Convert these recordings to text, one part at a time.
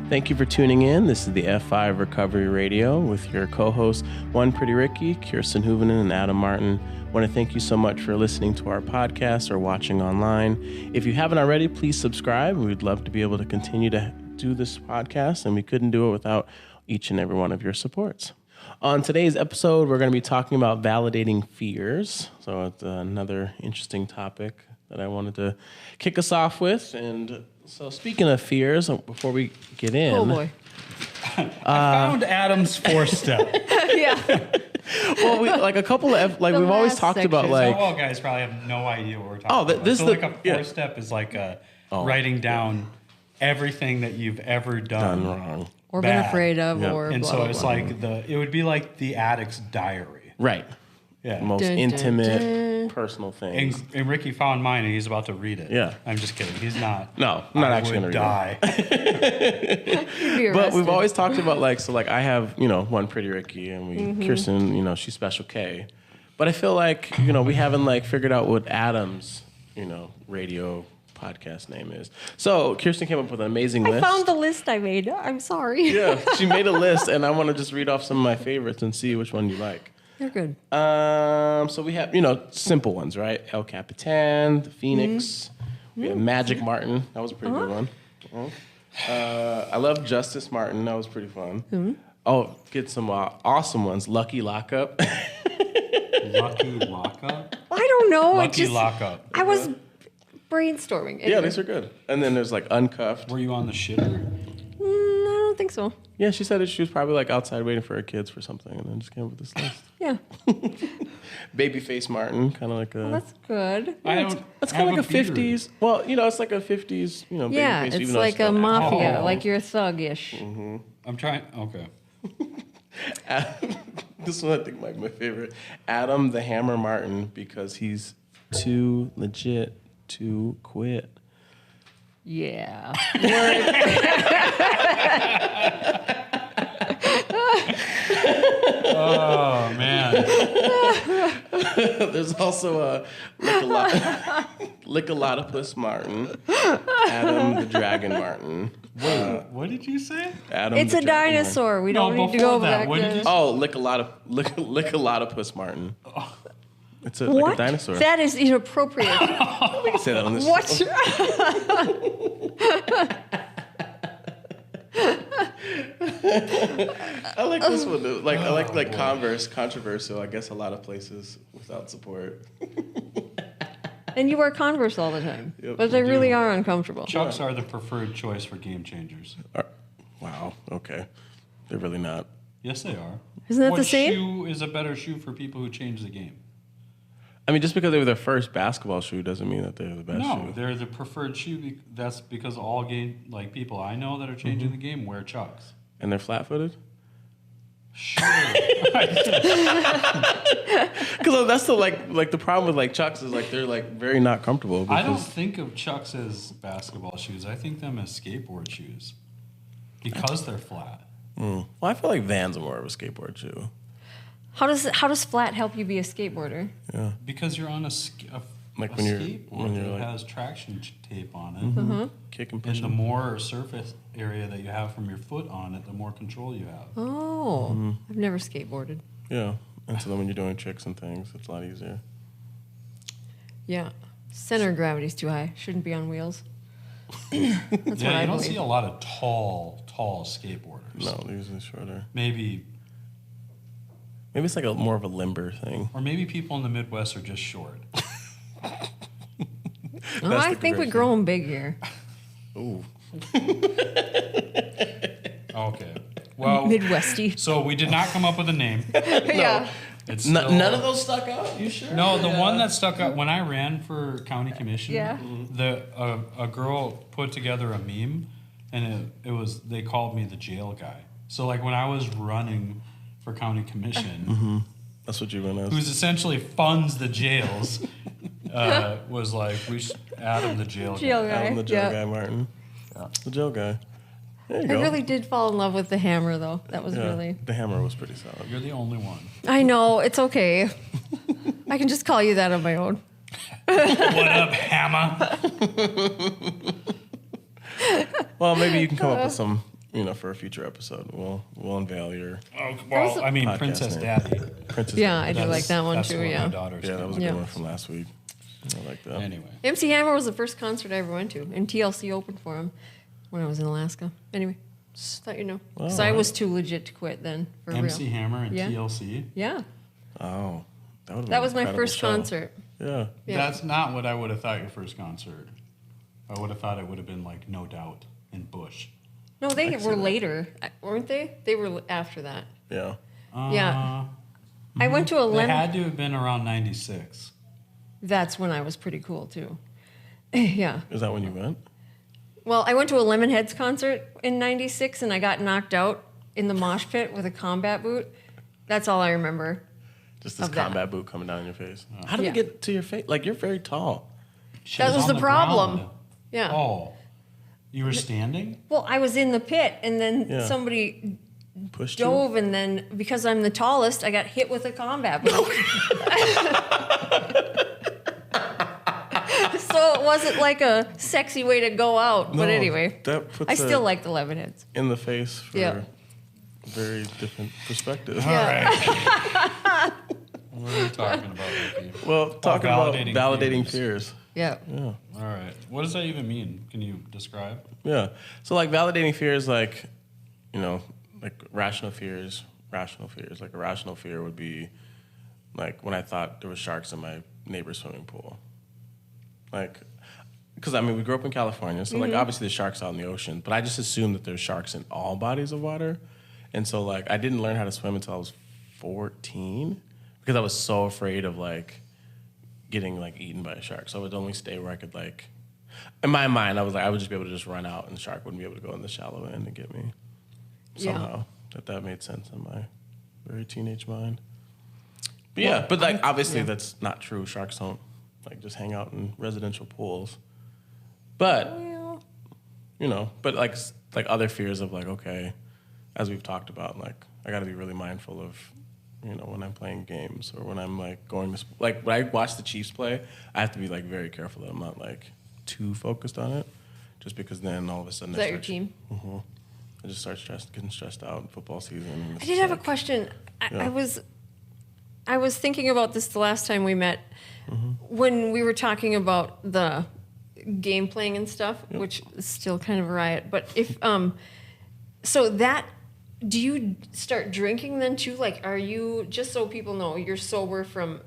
Thank you for tuning in. This is the F5 Recovery Radio with your co-hosts, One Pretty Ricky, Kirsten Huovinen, and Adam Martin. I want to thank you so much for listening to our podcast or watching online. If you haven't already, please subscribe. We'd love to be able to continue to do this podcast, and we couldn't do it without each and every one of your supports. On today's episode, we're going to be talking about validating fears. So it's another interesting topic that I wanted to kick us off with. And so speaking of fears, before we get in... Oh, boy. I found Adam's 4-step. Yeah. Well, we've always talked section. about like... All guys probably have no idea what we're talking about. This so is like a 4-step is like writing down everything that you've ever done wrong. Or bad. been afraid of, or and blah, so blah, it's blah. like it would be like the addict's diary. Right. Yeah. The most Dun, dun, intimate, dun. personal things. And Ricky found mine, and he's about to read it. Yeah. I'm just kidding. He's not. No, I'm not actually going to read die. You'd be But we've arrested. always talked about I have, One Pretty Ricky, and Kirsten, she's Special K. But I feel like, we haven't figured out what Adam's, radio podcast name is. So Kirsten came up with an amazing list. I found the list I made. I'm sorry. Yeah, she made a list, and I want to just read off some of my favorites and see which one you like. They're good. So we have, simple ones, right? El Capitan, the Phoenix. We have Magic Martin. That was a pretty good one. I love Justice Martin. That was pretty fun. Oh, get some awesome ones. Lucky Lockup. Lucky Lockup? I don't know. Lucky Lockup. I was brainstorming. Yeah, these are good. And then there's Uncuffed. Were you on the shitter? I don't think so. Yeah, she said that she was probably outside waiting for her kids for something, and then just came up with this list. Yeah. Babyface Martin, kind of like a... Well, that's good. That's kind of like a 50s. Well, it's like a 50s, Yeah, babyface. it's even though like a still mafia, Oh. like you're a thug-ish. I'm trying. Okay. This one I think might be my favorite. Adam the Hammer Martin, because he's too legit to quit. Yeah. Oh, man. There's also a Lickalotopus Martin, Adam the Dragon Martin. Wait, what did you say? Adam It's the a Dragon dinosaur. We don't need to before go that, back what did there. you say? Martin. Oh, Lickalotopus Martin. It's like What? a dinosaur. That is inappropriate. We can say that on this. What? I like this one. Though. I like Converse, controversial. I guess a lot of places without support. And you wear Converse all the time. Yep, But they I really are uncomfortable. Chucks are the preferred choice for game changers. Wow. Okay. They're really not. Yes, they are. Isn't that what the same? shoe is a better shoe for people who change the game? I mean, just because they were their first basketball shoe doesn't mean that they're the best No, shoe. they're the preferred shoe. That's because all people I know that are changing the game wear Chucks. And they're flat-footed? Sure. Because that's the problem with Chucks is they're very not comfortable. I don't because- think of Chucks as basketball shoes. I think them as skateboard shoes because they're flat. Well, I feel like Vans are more of a skateboard shoe. How does flat help you be a skateboarder? Yeah. Because you're on a When skateboard you're that has traction tape on it. Kick and And push. the more surface area that you have from your foot on it, the more control you have. Oh, I've never skateboarded. Yeah. And so then when you're doing tricks and things, it's a lot easier. Yeah. Center of gravity's too high. Shouldn't be on wheels. That's what Yeah, I you don't believe. see a lot of tall skateboarders. No, they're usually shorter. Maybe Maybe it's more of a limber thing. Or maybe people in the Midwest are just short. Oh, I think we grow them big here. Ooh. Okay. Well, Midwesty. so we did not come up with a name. Yeah. It's still, None of those stuck out? You sure? No, the one that stuck out when I ran for county commission. Yeah. A girl put together a meme, and it was they called me the jail guy. So when I was running for county commission, That's what you went as. who's essentially funds the jails, was we should Adam the jail Jail guy. guy. Adam the jail Yeah. guy, Martin. Yeah. The jail guy. There you I go. really did fall in love with the hammer, though. That was Yeah, really... The hammer was pretty solid. You're the only one. I know. It's okay. I can just call you that on my own. What up, Hammer? Well, maybe you can come up with some for a future episode. We'll unveil your Princess name. Daddy. Princess. Yeah, I do That's- like that one that's too. what Yeah. my daughter's Yeah, that was a Yeah. good one from last week. I like that. Anyway. MC Hammer was the first concert I ever went to, and TLC opened for him when I was in Alaska. Anyway, just thought you know. Because I was too legit to quit then, for MC real. Hammer and Yeah. TLC? Yeah. Oh, That was my first concert. Yeah. Yeah. That's not what I would have thought your first concert. I would have thought it would have been like No Doubt and Bush. No, they I see were that. later, weren't they? They were after that. Yeah. Yeah. I went to a They lemon. had to have been around 96. That's when I was pretty cool too. Yeah. Is that when you went? Well, I went to a Lemonheads concert in '96, and I got knocked out in the mosh pit with a combat boot. That's all I remember. Just this Of that. combat boot coming down your face. How did Yeah. it get to your face? Like, you're very tall. She That was on the problem. ground. Yeah. Oh. You were standing? Well, I was in the pit, and then Yeah. somebody Pushed you? dove, and then because I'm the tallest, I got hit with a combat boot. So it wasn't like a sexy way to go out. But No, anyway, that puts I still it like the Lemonheads. in the face for Yeah. a very different perspective. All Yeah. right. What are we talking about, Ricky? Well, talking about validating validating fears. fears. Yeah. Yeah. All right. What does that even mean? Can you describe? Yeah. So like validating fears, like, like rational fears. Like a rational fear would be like when I thought there were sharks in my neighbor's swimming pool. Like, because we grew up in California, so like obviously there's sharks out in the ocean, but I just assumed that there's sharks in all bodies of water. And so like I didn't learn how to swim until I was 14 because I was so afraid of like getting like eaten by a shark. So I would only stay where I could like, in my mind, I was like, I would just be able to just run out and the shark wouldn't be able to go in the shallow end and get me. Yeah. Somehow that made sense in my very teenage mind. But yeah, but like obviously that's not true. Sharks don't like just hang out in residential pools. But Well, but like other fears of like, okay, as we've talked about, like I got to be really mindful of, when I'm playing games or when I'm like going to like when I watch the Chiefs play, I have to be like very careful that I'm not like too focused on it, just because then all of a sudden is that your team? I just start getting stressed out in football season. I did have a question. I was thinking about this the last time we met when we were talking about the game playing and stuff, which is still kind of a riot. But if do you start drinking then too? Like, are you, just so people know, you're sober from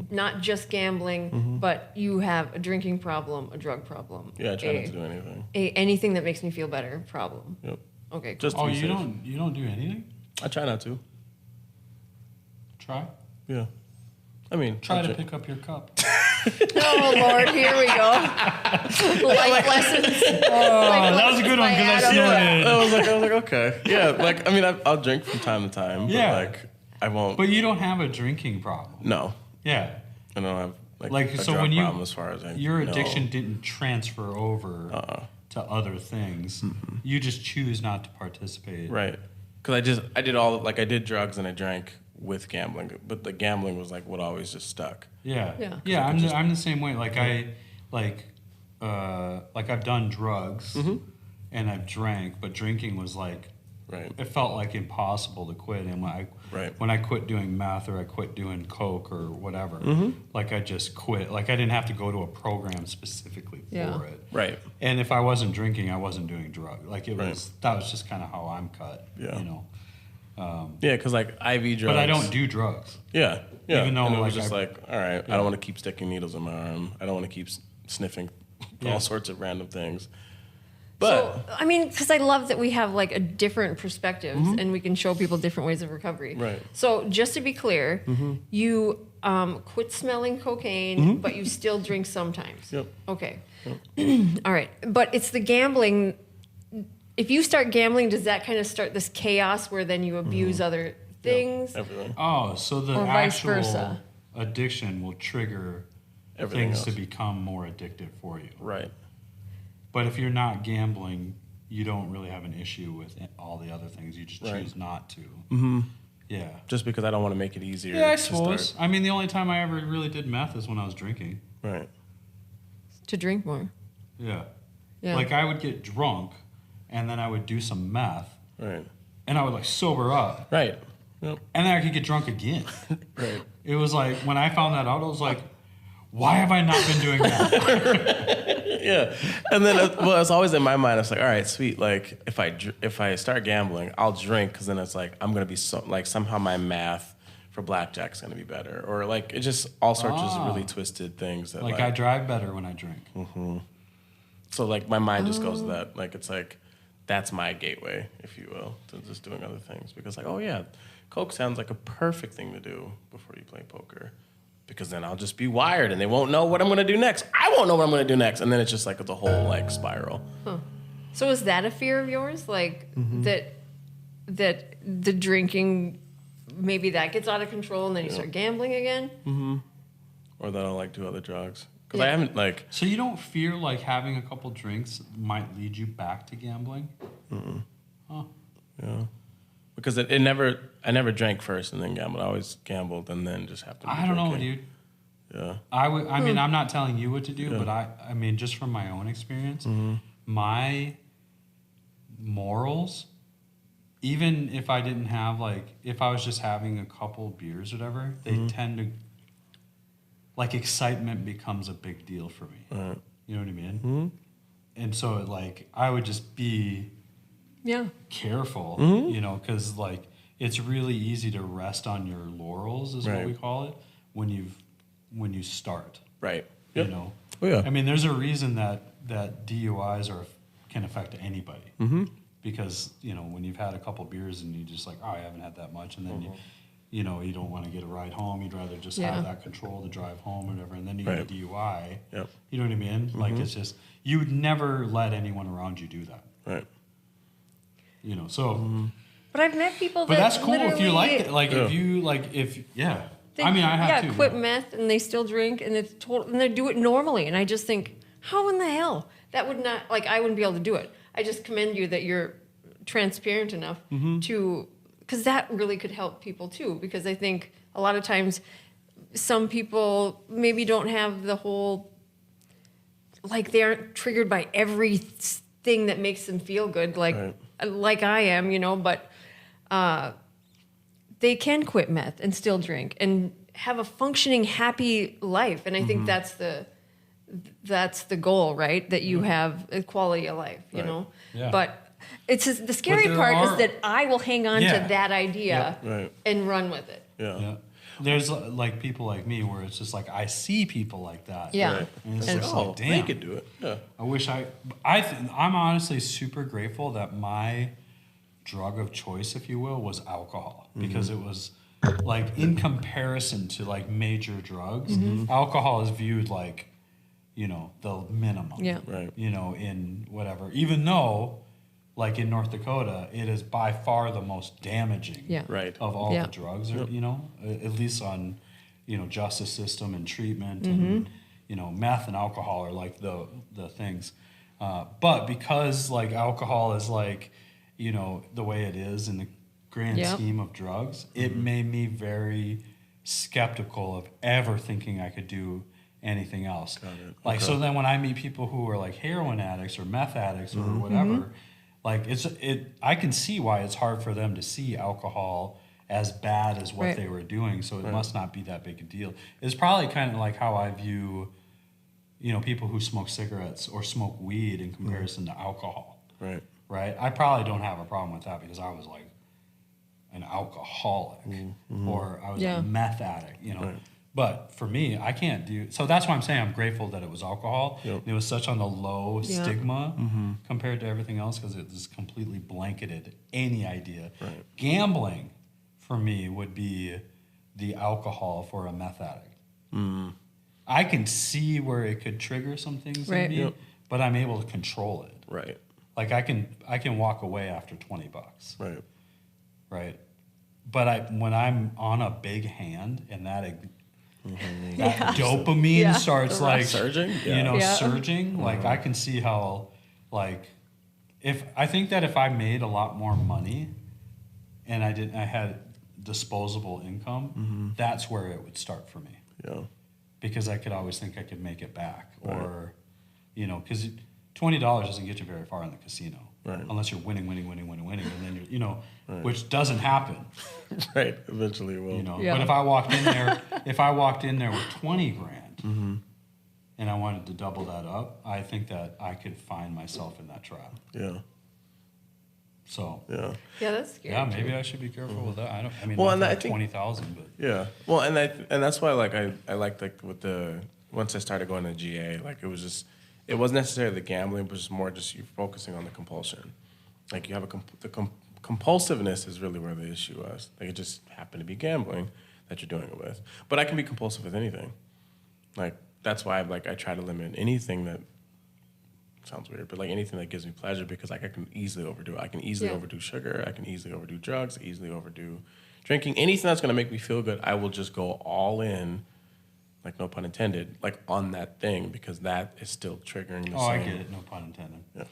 not just gambling, but you have a drinking problem, a drug problem. Yeah, I try not to do anything. Anything that makes me feel better problem. Yep. Okay, cool. Just to Oh, be you safe. don't do anything? I try not to. Try. Yeah. Try to pick up your cup. Oh Lord, here we go. Life lessons. that was a good one because I snorted. I was like, okay. Yeah, like, I'll drink from time to time. Yeah. But like, I won't. But you don't have a drinking problem. No. Yeah. I don't have, Like, a so drug when you, problem as far as your know. addiction didn't transfer over to other things. You just choose not to participate. Right. Because I did drugs and I drank with gambling. But the gambling was like what always just stuck. Yeah. Yeah. Yeah, I'm the same way. Like I've done drugs and I've drank, but drinking was like, Right. it felt like impossible to quit. And when I quit doing meth or I quit doing coke or whatever, like I just quit. Like I didn't have to go to a program specifically for it. Right. And if I wasn't drinking, I wasn't doing drugs. Like Right. that was just kind of how I'm cut. Yeah. Yeah, because like IV drugs. but I don't do drugs. Yeah. Yeah. Even though, and it was like, just I- like, all right, I don't want to keep sticking needles in my arm. I don't want to keep sniffing all sorts of random things. But because I love that we have like a different perspectives and we can show people different ways of recovery. Right. So just to be clear, you quit smelling cocaine, but you still drink sometimes. Yep. Okay. All right. But it's the gambling. If you start gambling, does that kind of start this chaos where then you abuse other things? everything. Oh, so the Or vice actual versa. addiction will trigger Everything things else. to become more addictive for you. Right. But if you're not gambling, you don't really have an issue with all the other things. You just Right. choose not to. Mm-hmm. Yeah. Just because I don't want to make it easier. Yeah, I to suppose. start. I mean, the only time I ever really did meth is when I was drinking. Right. To drink more. Yeah. Yeah. Like I would get drunk and then I would do some meth. Right. And I would like sober up. Right. Yep. And then I could get drunk again. Right. It was like, when I found that out, I was like, why have I not been doing that? Yeah. And then, well, it's always in my mind, it's like, all right, sweet. Like, if I start gambling, I'll drink, because then it's like, I'm going to be somehow my math for blackjack's going to be better. Or like, it just all sorts of really twisted things. That like I drive better when I drink. Mm-hmm. So like, my mind just goes to that. Like, it's like, that's my gateway, if you will, to just doing other things. Because like, oh yeah, Coke sounds like a perfect thing to do before you play poker. Because then I'll just be wired and they won't know what I'm going to do next. I won't know what I'm going to do next. And then it's just like, it's a whole like spiral. Huh. So is that a fear of yours? Like that the drinking, maybe that gets out of control and then you start gambling again? Mm-hmm. Or that I'll like do other drugs. Because I haven't like... So you don't fear like having a couple drinks might lead you back to gambling? Mm-mm. Huh. Yeah. Because I never drank first and then gambled. I always gambled and then just happened to be I don't drinking. know, dude. Yeah. I mean, I'm not telling you what to do, but I mean, just from my own experience, my morals, even if I didn't have like, if I was just having a couple beers or whatever, they tend to, like, excitement becomes a big deal for me. Right. You know what I mean? And so like, I would just be careful, you know, because like, it's really easy to rest on your laurels is what we call it when you start. Right. Yep. You know? Oh, yeah. I mean, there's a reason that DUIs can affect anybody. Because, you know, when you've had a couple beers and you just like, oh, I haven't had that much. And then you know, you don't want to get a ride home. You'd rather just have that control to drive home or whatever. And then you get a DUI. Yep. You know what I mean? Like, it's just, you would never let anyone around you do that. Right. You know, so. But I've met people But that's cool if you like it. Like, if you, like, they, I mean, I have too. quit meth and they still drink and it's total, and they do it normally. And I just think, how in the hell? That would not, like, I wouldn't be able to do it. I just commend you that you're transparent enough to, because that really could help people too. Because I think a lot of times some people maybe don't have the whole, like, they aren't triggered by everything that makes them feel good, like I am, you know, but they can quit meth and still drink and have a functioning, happy life. And I think that's the goal, right? That you have a quality of life, you know? Yeah. But it's the scary part is that I will hang on to that idea and run with it. Yeah. There's like people like me where it's just like I see people like that. Yeah. Right. And it's just like, damn. They could do it. Yeah. I wish I'm honestly super grateful that my drug of choice, if you will, was alcohol. Because it was like, in comparison to like major drugs, alcohol is viewed like, you know, the minimum. Yeah. Right. You know, in whatever. Even though, like in North Dakota, it is by far the most damaging of all the drugs, you know, at least on, you know, justice system and treatment and, you know, meth and alcohol are like the things. But because like alcohol is like, you know, the way it is in the grand scheme of drugs, it made me very skeptical of ever thinking I could do anything else. Like, so then when I meet people who are like heroin addicts or meth addicts or whatever, like I can see why it's hard for them to see alcohol as bad as what they were doing. So it must not be that big a deal. It's probably kind of like how I view, you know, people who smoke cigarettes or smoke weed in comparison to alcohol. Right. I probably don't have a problem with that because I was like an alcoholic or I was a meth addict, you know. But for me, I can't do... So that's why I'm saying I'm grateful that it was alcohol. It was such on the low stigma compared to everything else because it just completely blanketed any idea. Gambling, for me, would be the alcohol for a meth addict. I can see where it could trigger some things in me, but I'm able to control it. Like I can walk away after $20. Right. But when I'm on a big hand and that dopamine starts like surging, you know, surging. Like I can see how, like, I think that if I made a lot more money, and I had disposable income, that's where it would start for me. Because I could always think I could make it back, or, you know, because $20 doesn't get you very far in the casino. unless you're winning, and then you're, which doesn't happen. Right. Eventually it will. But if I walked in there with 20 grand and I wanted to double that up, I think that I could find myself in that trap. Yeah. So yeah, that's scary. Yeah, maybe I should be careful with that. I mean, well, not like 20,000, but yeah. Well, and that's why I liked with once I started going to GA, like it wasn't necessarily the gambling, but just more just you focusing on the compulsion. Like you have compulsiveness is really where the issue was. Like it just happened to be gambling that you're doing it with. But I can be compulsive with anything. Like that's why I try to limit anything that sounds weird, but like anything that gives me pleasure, because like I can easily overdo it. I can easily overdo sugar. I can easily overdo drugs. Easily overdo drinking. Anything that's going to make me feel good, I will just go all in, like no pun intended, like on that thing, because that is still triggering the same. I get it. No pun intended. Yeah.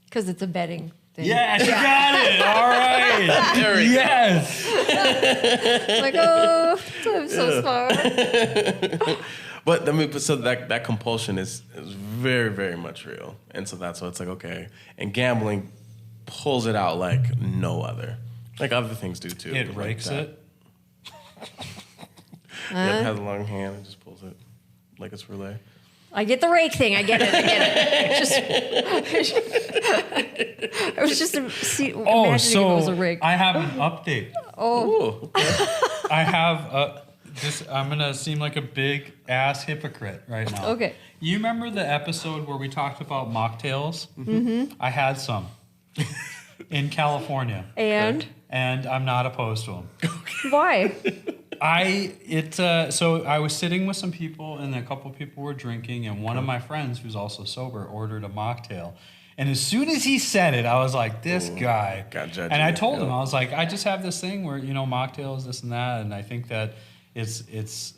Because it's a betting thing. Yeah, you got it. All right. Yes. Like, oh, I'm so smart. But so that compulsion is very, very much real. And so that's why it's like, okay. And gambling pulls it out like no other. Like other things do too. It rakes it. It has a long hand and just pulls it like it's relay. I get the rake thing. I get it. I was just imagining if it was a rake. I have an update. Oh. I have I'm going to seem like a big ass hypocrite right now. Okay. You remember the episode where we talked about mocktails? Mm-hmm. I had some in California. And I'm not opposed to them. Why? So I was sitting with some people, and a couple people were drinking, and one of my friends, who's also sober, ordered a mocktail. And as soon as he said it, I was like, this guy. And I told him, I was like, I just have this thing where, mocktails, this and that, and I think that it's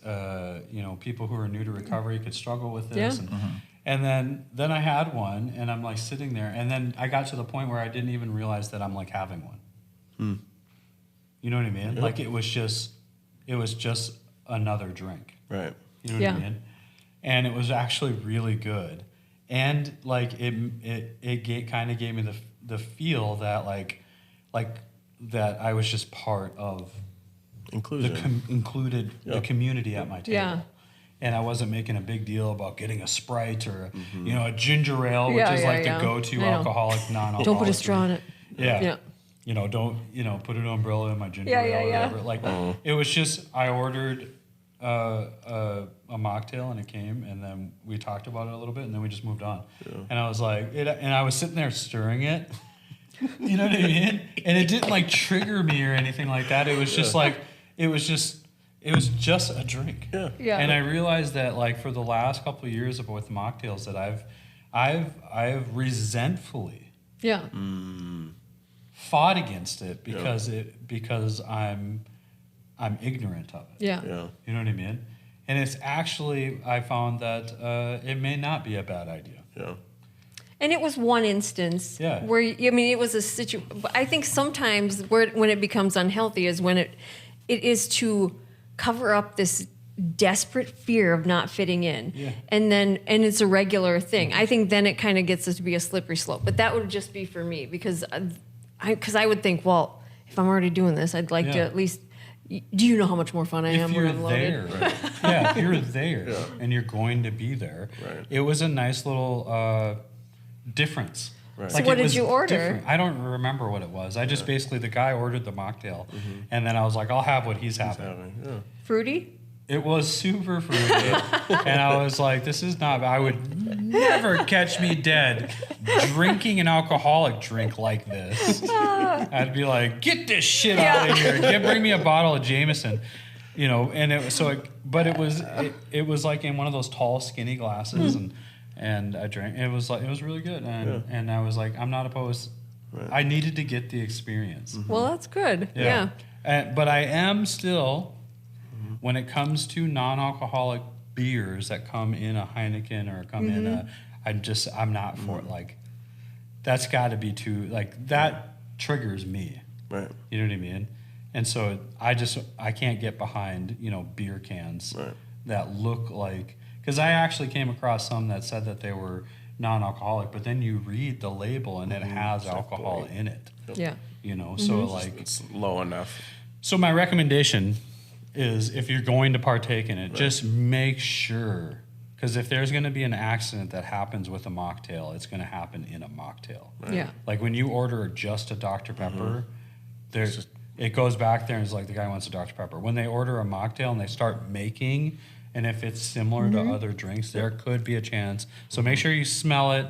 people who are new to recovery could struggle with this. Yeah. And then I had one, and I'm like sitting there, and then I got to the point where I didn't even realize that I'm like having one. You know what I mean? Yep. Like it was just another drink. Right. You know what I mean? And it was actually really good. And like it kind of gave me the feel that like that I was just part of inclusion, the community at my table. Yeah. And I wasn't making a big deal about getting a Sprite or a ginger ale, which is like the go-to alcoholic, non-alcoholic. Don't put a straw in it. Yeah. Don't put an umbrella in my ginger ale or whatever. Like it was just I ordered a mocktail and it came, and then we talked about it a little bit, and then we just moved on. Yeah. And I was like, and I was sitting there stirring it. You know what I mean? And it didn't like trigger me or anything like that. It was just like it was just a drink. Yeah. Yeah. And I realized that like for the last couple of years with mocktails that I've resentfully fought against it because I'm ignorant of it. Yeah. You know what I mean? And it's actually I found that it may not be a bad idea. Yeah. And it was one instance where it was a situation. I think sometimes when it becomes unhealthy is when it is to cover up this desperate fear of not fitting in. Yeah. And it's a regular thing. I think then it kind of gets us to be a slippery slope. But that would just be for me because I would think, well, if I'm already doing this, I'd like to at least. Do you know how much more fun I am when I'm loaded? If you're there and you're going to be there, it was a nice little difference. Right. So what did you order? Different. I don't remember what it was. I just basically, the guy ordered the mocktail, and then I was like, I'll have what he's having. Yeah. Fruity? It was super fruity. And I was like, this is not, I would never catch me dead drinking an alcoholic drink like this. I'd be like, get this shit out of here. Bring me a bottle of Jameson. And it was it was like in one of those tall, skinny glasses, and I drank. It was really good, and I was like, I'm not opposed. Right. I needed to get the experience. Well, that's good. Yeah. But I am still, when it comes to non-alcoholic beers that come in a Heineken or come in a, I'm not for it. Like, that's got to be too, like, that triggers me. Right. You know what I mean? And so I can't get behind, beer cans that look like, because I actually came across some that said that they were, non-alcoholic, but then you read the label and it has alcohol in it. Yeah. You know, so like it's low enough. So my recommendation is, if you're going to partake in it, just make sure, because if there's going to be an accident that happens with a mocktail, it's going to happen in a mocktail. Right. Yeah. Like when you order just a Dr. Pepper, it goes back there and it's like the guy wants a Dr. Pepper. When they order a mocktail and they start making, and if it's similar to other drinks, there could be a chance. So make sure you smell it.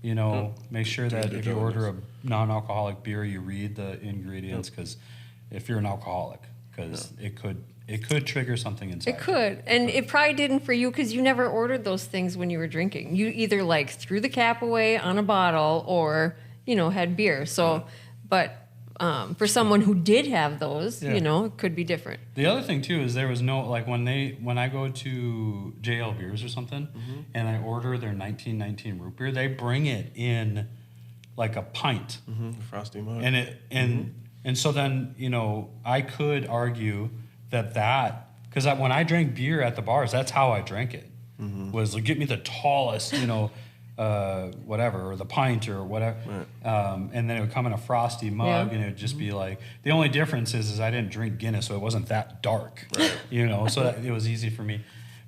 You know, make sure that if you order a non-alcoholic beer, you read the ingredients, because if you're an alcoholic, because it could trigger something inside. It could, and it probably didn't for you because you never ordered those things when you were drinking. You either like threw the cap away on a bottle or had beer. So, but for someone who did have those, it could be different. The other thing too is there was no, like when I go to JL Beers or something and I order their 1919 root beer, they bring it in like a pint, frosty mug, and so then I could argue that because when I drank beer at the bars, that's how I drank it. Was like, get me the tallest, whatever, or the pint or whatever, and then it would come in a frosty mug, and it would just be like, the only difference is I didn't drink Guinness, so it wasn't that dark, so that it was easy for me.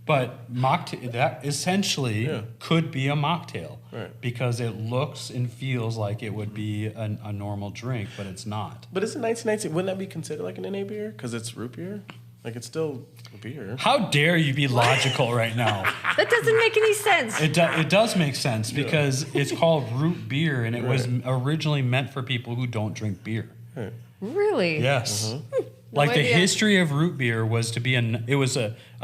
But mocktail, that essentially could be a mocktail, because it looks and feels like it would be a normal drink, but it's not. But isn't 1919, wouldn't that be considered like an NA beer? Because it's root beer? Like, it's still a beer. How dare you be logical right now? That doesn't make any sense. It does make sense, because it's called root beer, and it was originally meant for people who don't drink beer. Really? Yes. Like the history of root beer was to be a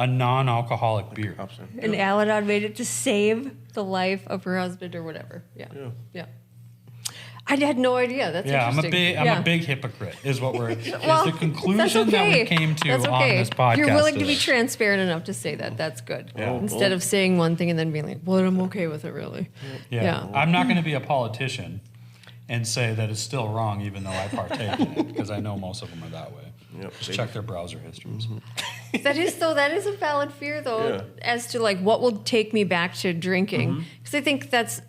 non-alcoholic beer. And Aladon made it to save the life of her husband or whatever. Yeah. I had no idea. That's interesting. I'm a big hypocrite, is what is the conclusion that we came to on this podcast. You're willing to be transparent enough to say that. That's good. Instead of saying one thing and then being like, well, I'm okay with it, really. Yeah. I'm not going to be a politician and say that it's still wrong, even though I partake in it, because I know most of them are that way. Just check their browser histories. That is a valid fear, though, as to like what will take me back to drinking. Because I think that's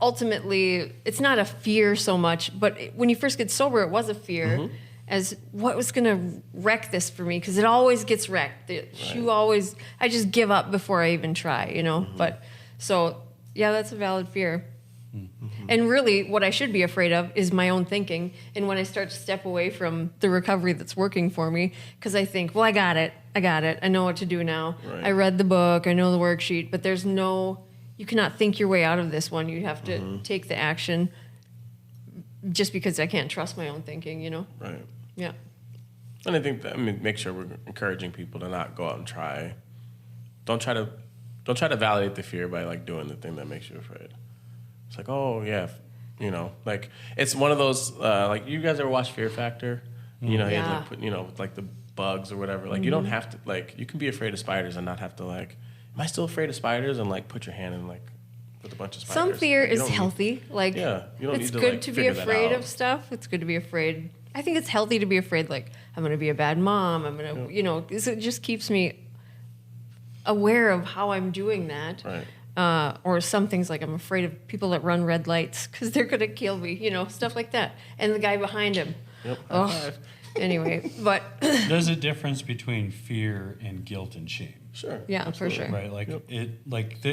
ultimately, it's not a fear so much, but when you first get sober, it was a fear as what was going to wreck this for me, because it always gets wrecked. I just give up before I even try, But so, that's a valid fear. And really, what I should be afraid of is my own thinking. And when I start to step away from the recovery that's working for me, because I think, well, I got it. I know what to do now. I read the book. I know the worksheet. But you cannot think your way out of this one. You have to take the action just because I can't trust my own thinking, Right. Yeah. And I think make sure we're encouraging people to not go out and try. Don't try to validate the fear by like doing the thing that makes you afraid. It's like, oh yeah, like it's one of those like, you guys ever watch Fear Factor? He had like put, like the bugs or whatever. Like you don't have to, like, you can be afraid of spiders and not have to like, am I still afraid of spiders? And like put your hand in like with a bunch of spiders. Some fear is healthy. Like, you don't it's need to, good like, to be afraid of stuff. It's good to be afraid. I think it's healthy to be afraid. Like, I'm going to be a bad mom. I'm going to, it just keeps me aware of how I'm doing that. Right. Or some things like I'm afraid of people that run red lights because they're going to kill me, stuff like that. And the guy behind him. Yep. Oh, anyway, but there's a difference between fear and guilt and shame. Sure. Yeah, absolutely. for sure. Right. Like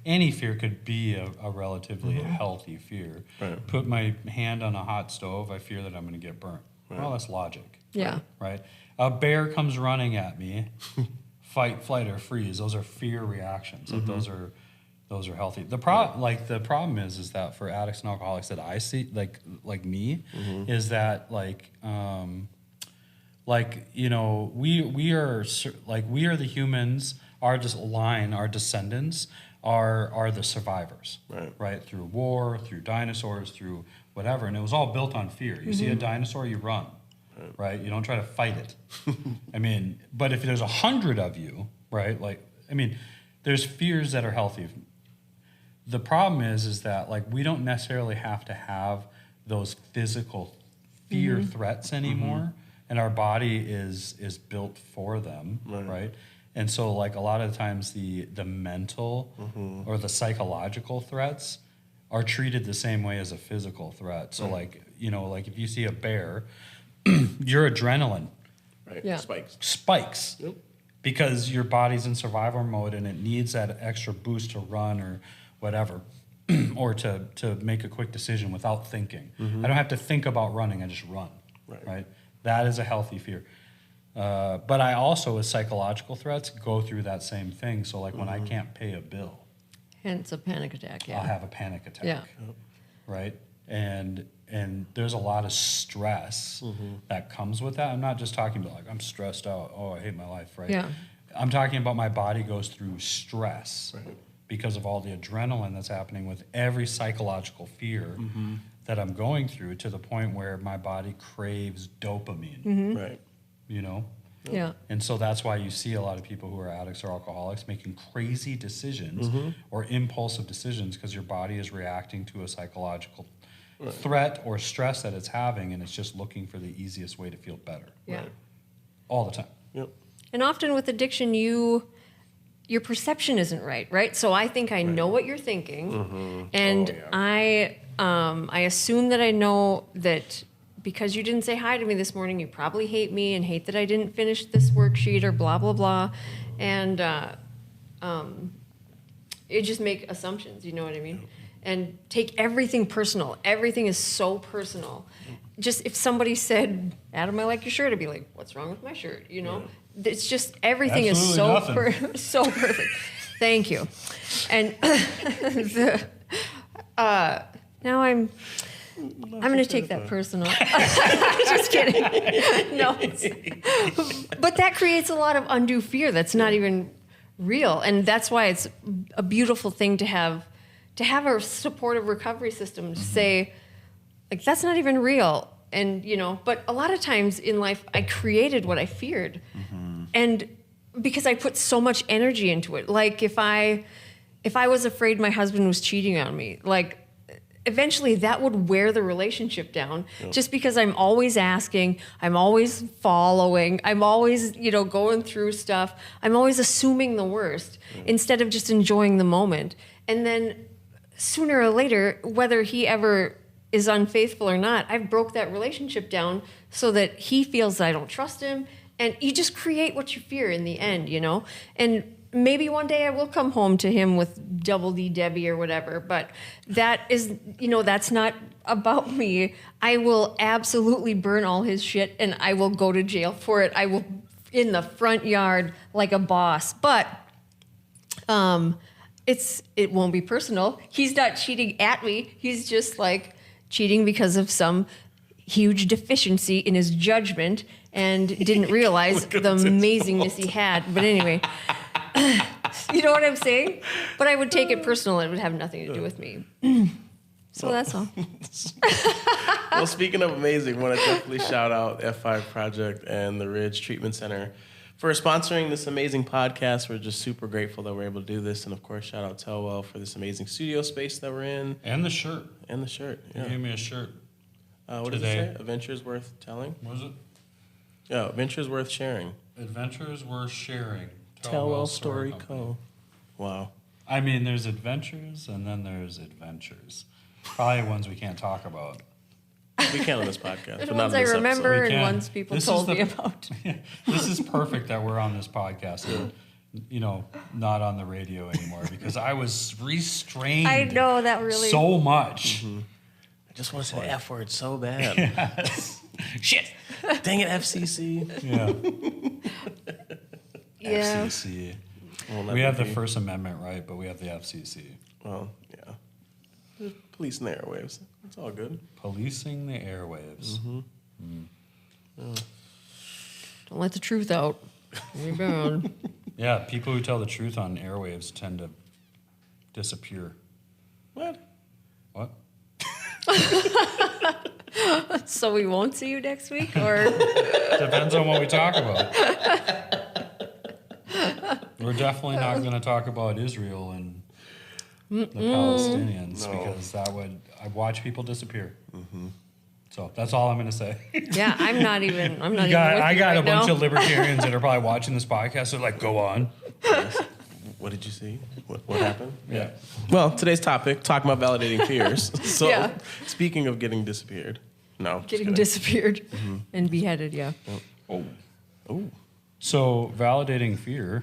any fear could be a relatively healthy fear. Right. Put my hand on a hot stove, I fear that I'm going to get burnt. Right. Well, that's logic. Yeah. Right. A bear comes running at me. Fight, flight, or freeze. Those are fear reactions. Like those are healthy. The problem is that for addicts and alcoholics that I see, like me, is that we are the humans. Our line, our descendants are the survivors, right? Through war, through dinosaurs, through whatever, and it was all built on fear. You see a dinosaur, you run, right? You don't try to fight it. But if there's 100 of you, right? There's fears that are healthy. The problem is that like we don't necessarily have to have those physical fear threats anymore, and our body is built for them, right? And so, like, a lot of times the mental or the psychological threats are treated the same way as a physical threat. So, like, you know, like if you see a bear, your adrenaline spikes because your body's in survival mode and it needs that extra boost to run or whatever, or to make a quick decision without thinking. I don't have to think about running, I just run, right? That is a healthy fear. But I also, with psychological threats, go through that same thing. So, like, when I can't pay a bill, hence a panic attack. Yeah, I'll have a panic attack. Right, and there's a lot of stress that comes with that. I'm not just talking about like I'm stressed out. Oh, I hate my life. Right. Yeah. I'm talking about my body goes through stress because of all the adrenaline that's happening with every psychological fear that I'm going through, to the point where my body craves dopamine. Right. You know? Yeah. And so that's why you see a lot of people who are addicts or alcoholics making crazy decisions or impulsive decisions, because your body is reacting to a psychological threat or stress that it's having, and it's just looking for the easiest way to feel better. Yeah. All the time. Yep. And often with addiction, your perception isn't right? So I think I know what you're thinking, and I assume that I know that because you didn't say hi to me this morning, you probably hate me and hate that I didn't finish this worksheet or blah, blah, blah. And you just make assumptions, you know what I mean? And take everything personal. Everything is so personal. Just if somebody said, Adam, I like your shirt, I'd be like, what's wrong with my shirt? You know? It's just everything Absolutely is so perfect. Thank you. And now I'm going to take that personal. Just kidding. No. But that creates a lot of undue fear that's not even real. And that's why it's a beautiful thing to have a supportive recovery system to say, like, that's not even real. And, you know, but a lot of times in life, I created what I feared. And because I put so much energy into it. Like, if I was afraid my husband was cheating on me, like, eventually that would wear the relationship down, just because I'm always asking, I'm always following, I'm always, you know, going through stuff. I'm always assuming the worst instead of just enjoying the moment. And then sooner or later, whether he ever is unfaithful or not, I've broke that relationship down so that he feels that I don't trust him. And you just create what you fear in the end, you know? And maybe one day I will come home to him with double D Debbie or whatever, but that is, you know, that's not about me. I will absolutely burn all his shit, and I will go to jail for it. I will in the front yard like a boss. But it won't be personal. He's not cheating at me. He's just like cheating because of some huge deficiency in his judgment and didn't realize the amazingness he had. But anyway, you know what I'm saying? But I would take it personal. It would have nothing to do with me. So that's all. Well, speaking of amazing, I want to definitely shout out F5 Project and the Ridge Treatment Center for sponsoring this amazing podcast. We're just super grateful that we're able to do this. And, of course, shout out Telwell for this amazing studio space that we're in. And the shirt. And the shirt, yeah. You gave me a shirt what does it say? Adventures worth telling? What is it? Yeah, Adventures worth sharing. Adventures worth sharing. Telwell Story Co. Wow. I mean, there's adventures and then there's adventures. Probably ones we can't talk about. We can on this podcast. The but ones not in I this remember episode. and ones people told me about. This is perfect that we're on this podcast and, you know, not on the radio anymore, because I was restrained. I know that really so much. I just want to say the F word so bad. Yes. Shit. Dang it, FCC. Yeah. FCC. We have the First Amendment, right? But we have the FCC. Well, yeah. Just policing the airwaves. It's all good. Policing the airwaves. Don't let the truth out. You're bad. Yeah, people who tell the truth on airwaves tend to disappear. What? What? So we won't see you next week, or Depends on what we talk about. We're definitely not going to talk about Israel and the Palestinians, because that would, I watch people disappear. So that's all I'm going to say. Yeah, I'm not even. I got a bunch of libertarians that are probably watching this podcast. They're like, go on. What did you see? What happened? Yeah. Well, today's topic, talking about validating fears. So, speaking of getting disappeared. Getting disappeared and beheaded, yeah. Oh. So, validating fear.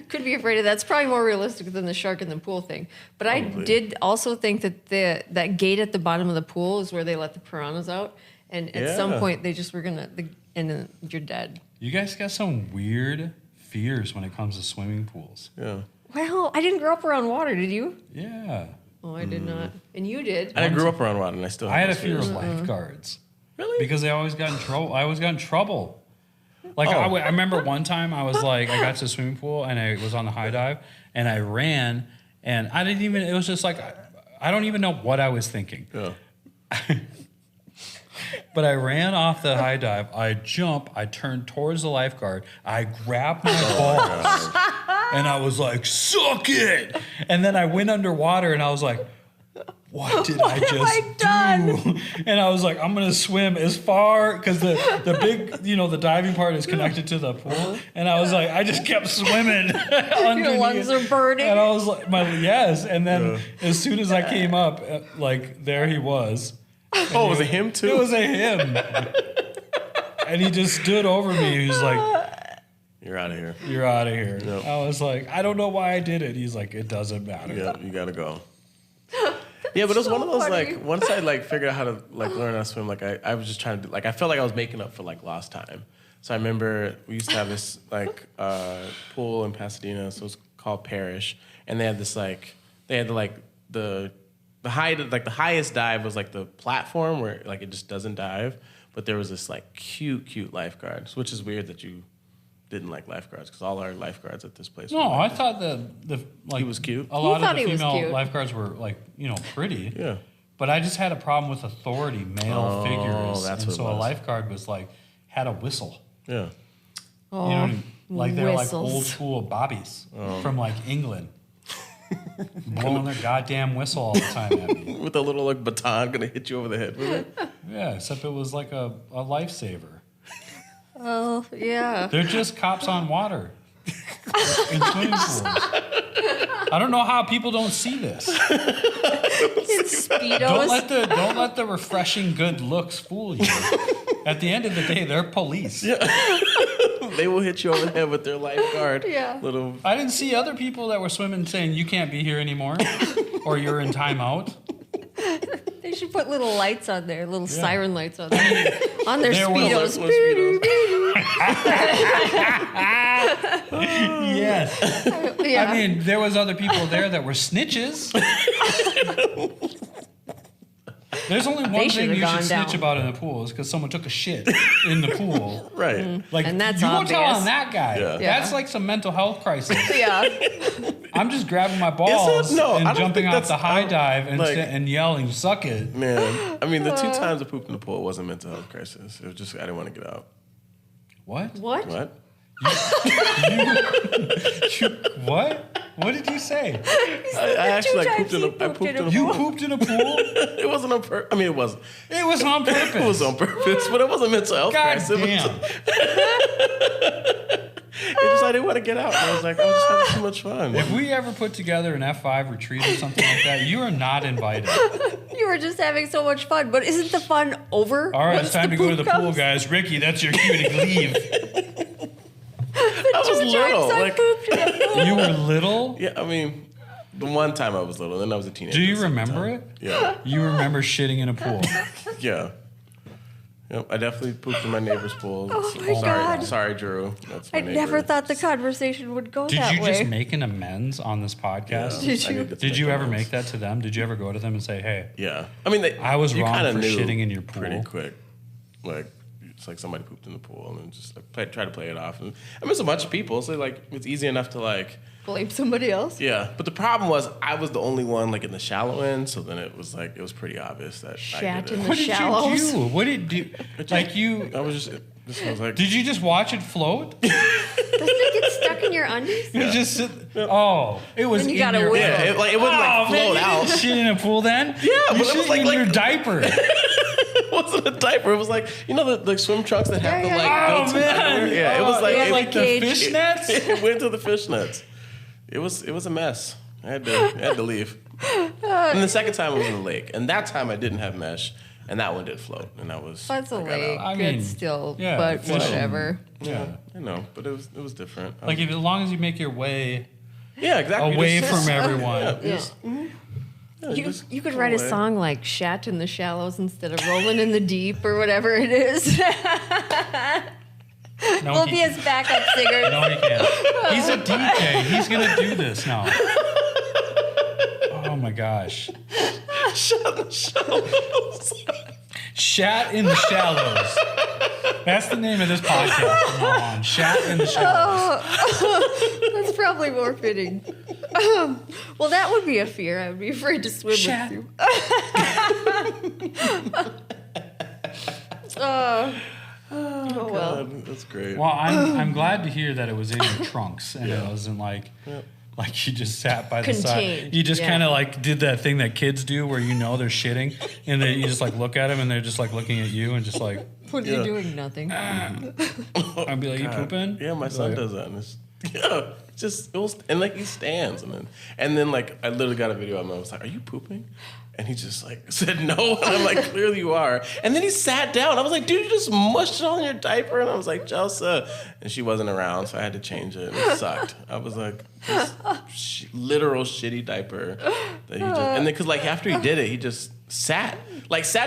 Could be afraid of that. It's probably more realistic than the shark in the pool thing. But probably. I did also think that that gate at the bottom of the pool is where they let the piranhas out. And at some point, they just were going to, and then you're dead. You guys got some weird fears when it comes to swimming pools. Yeah. Well, I didn't grow up around water, did you? Yeah. Oh, I did not. And you did. I grew up around water, and I still. I had a fear of lifeguards. Really? Because they always got in trouble. I always got in trouble. Like I remember one time I was like, I got to the swimming pool and I was on the high dive and I ran and I didn't even. It was just like I don't even know what I was thinking. Yeah. But I ran off the high dive. I jump. I turned towards the lifeguard. I grabbed my balls and I was like, "Suck it!" And then I went underwater and I was like, what did I just do? And I was like, I'm going to swim as far, because the big, the diving part is connected to the pool. And I was like, I just kept swimming. Your lungs are burning. And I was like, yes. And then as soon as I came up, there he was. Oh, was it him too? It was him. And he just stood over me. He was like, you're out of here. You're out of here. Yep. I was like, I don't know why I did it. He's like, it doesn't matter. Yeah, you got to go. Yeah, but it was one of those, like, once I, like, figured out how to, like, learn how to swim, like, I was just trying to, like, I felt like I was making up for, like, lost time. So I remember we used to have this, like, pool in Pasadena, so it was called Parish, and they had this, like, the highest dive was, like, the platform where, like, it just doesn't dive, but there was this, like, cute lifeguard, which is weird that you didn't like lifeguards, because all our lifeguards at this place. No, I thought he was cute. A lot of the female lifeguards were pretty. Yeah. But I just had a problem with authority, male figures. That's and what so it was. A lifeguard was had a whistle. Yeah. They're like old school bobbies from England. Blowing their goddamn whistle all the time at me. With a little baton gonna hit you over the head with it. Yeah, except it was like a lifesaver. Oh, yeah. They're just cops on water in swimming pools. I don't know how people don't see this. In Speedos. Don't let the refreshing good looks fool you. At the end of the day, they're police. Yeah. They will hit you over the head with their lifeguard. Yeah. I didn't see other people that were swimming saying, you can't be here anymore, or you're in timeout. They should put little lights on there, little siren lights on there. On their Speedos. Yes. Yeah. I mean, there was other people there that were snitches. There's only one thing you should snitch about in the pool is because someone took a shit in the pool. Right. Mm-hmm. And that's you obvious. won't tell on that guy. Yeah. That's like some mental health crisis. Yeah. I'm just grabbing my balls and jumping off the high dive and yelling, "Suck it." Man, I mean, the 2 times I pooped in the pool wasn't a mental health crisis. It was just I didn't want to get out. What? What? What? What did you say? I actually pooped in a pool. You pooped in a pool? It wasn't on purpose. I mean, it wasn't. It was on purpose. It was on purpose, but it wasn't a mental health crisis. Damn. It just I didn't want to get out. I was like, I was just having too much fun. If we ever put together an F5 retreat or something like that, you are not invited. You were just having so much fun, but isn't the fun over? All right, it's time to go to the pool, guys. Ricky, that's your cue to leave. I was little. You were little? Yeah, I mean, the one time I was little, then I was a teenager. Do you remember it? Yeah. You remember shitting in a pool? Yeah. Yep, I definitely pooped in my neighbor's pool. Oh my God. Sorry, Drew. That's my I neighbor. never thought the conversation would go that way. Did you just make an amends on this podcast? Yeah, Did you ever make that to them? Did you ever go to them and say, hey? Yeah. I mean, I was wrong for shitting in your pool. Pretty quick. Like, It's like somebody pooped in the pool, and just like try to play it off. And I mean, it's a bunch of people, so like it's easy enough to like blame somebody else. Yeah, but the problem was I was the only one like in the shallow end, so then it was pretty obvious that Shat in I did it. the shallows. What did you do? What did you like? I was just. I was like, did you just watch it float? Doesn't it get stuck in your undies? You just sit. Oh, it was. Then you in gotta your. wait. Yeah, it wouldn't like float out. Shit in a pool then? Yeah, but you it was like in your diaper. It wasn't a diaper. It was like the swim trunks that have the like. Oh man! Yeah, it was like the fishnets. It went to the fishnets. It was a mess. I had to leave. And the second time it was in the lake, and that time I didn't have mesh, and that one did float, and that was. That's a lake. I mean, it's still, yeah, but whatever. Yeah, I know, but it was different. Like as long as you make your way. Yeah, exactly. Away from everyone. You could write a song like "Shat in the Shallows" instead of "Rolling in the Deep" or whatever it is. No, we'll be his backup singer. No, he can't. He's a DJ. He's gonna do this now. Oh my gosh. Shat in the shallows. Shat in the Shallows. That's the name of this podcast from now on. Shat in the Shallows. That's probably more fitting. Well, that would be a fear. I would be afraid to swim Shat. with you. Oh well. That's great. Well, I'm glad to hear that it was in your trunks and it wasn't like you just sat by the side. You just kind of like did that thing that kids do where they're shitting and then you just like look at them and they're just like looking at you and just like. What are you doing? Nothing. I'd be like, you pooping? Yeah, my son does that. And he stands and then like I literally got a video of him. I was like, "Are you pooping?" And he just like said no. And I'm like, "Clearly you are." And then he sat down. I was like, "Dude, you just mushed it on your diaper." And I was like, "Chelsea," and she wasn't around, so I had to change it. And it sucked. I was like, this literal shitty diaper that he just. And then because like after he did it, he just sat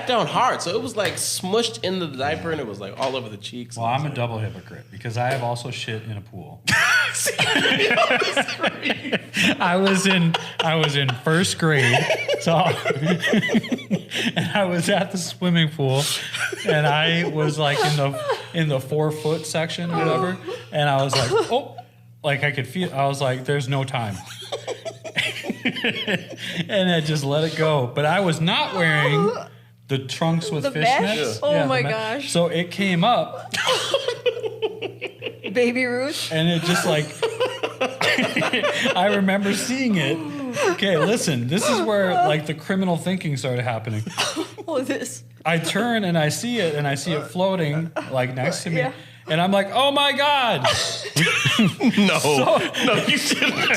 down hard, so it was like smushed into the diaper, and it was like all over the cheeks. Well, I'm a double hypocrite because I have also shit in a pool. I was in first grade, so and I was at the swimming pool, and I was like in the 4-foot section, or whatever, and I was like, oh, like I could feel. I was like, there's no time. And I just let it go. But I was not wearing the trunks with fishnets. Oh my gosh. So it came up. Baby Ruth. And it just like, I remember seeing it. Okay, listen, this is where like the criminal thinking started happening. I turn and I see it floating like next to me. Yeah. And I'm like, oh my God. No, you shouldn't.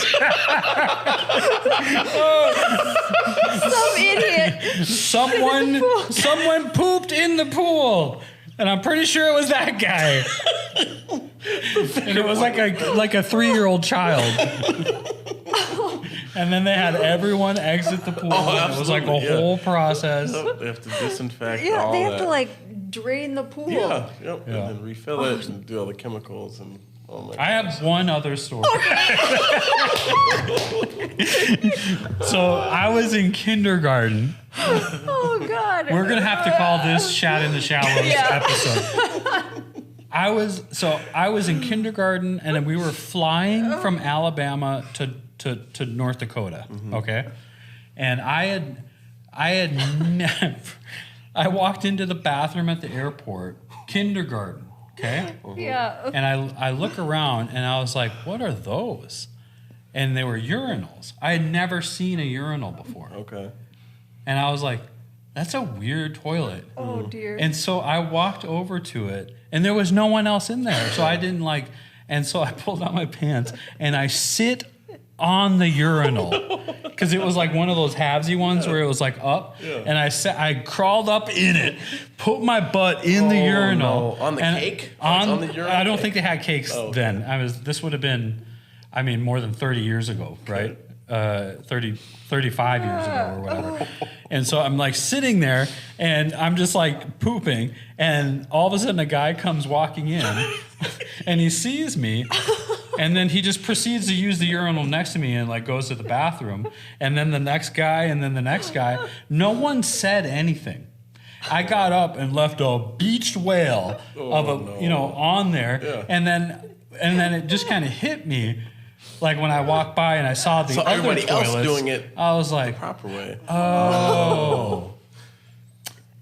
Some idiot. Someone pooped in the pool. And I'm pretty sure it was that guy. And it was like a 3-year-old child. And then they had everyone exit the pool. It was like a whole process. They have to disinfect all all they have that. to like drain the pool. Yeah. And then refill it and do all the chemicals and I have one other story. So I was in kindergarten. Oh God. We're gonna have to call this Shat in the Shallows episode. I was in kindergarten and we were flying from Alabama to North Dakota. Mm-hmm. Okay. And I walked into the bathroom at the airport, kindergarten. Okay. Yeah. And I look around and I was like, what are those? And they were urinals. I had never seen a urinal before. Okay. And I was like, that's a weird toilet. Oh dear. And so I walked over to it and there was no one else in there. So I didn't and so I pulled out my pants and I sit on the urinal because it was like one of those halvesy ones where it was like up, and I crawled up in it, put my butt in the urinal. No. On the cake? On the urinal? I don't think they had cakes then. This would have been, more than 30 years ago, right? 35 years ago or whatever. And so I'm like sitting there and I'm just like pooping, and all of a sudden a guy comes walking in and he sees me. And then he just proceeds to use the urinal next to me and like goes to the bathroom. And then the next guy and then the next guy. No one said anything. I got up and left a beached whale on there, and then it just kind of hit me, like when I walked by and I saw the other everybody toilets, else doing it. I was like, the proper way. Oh,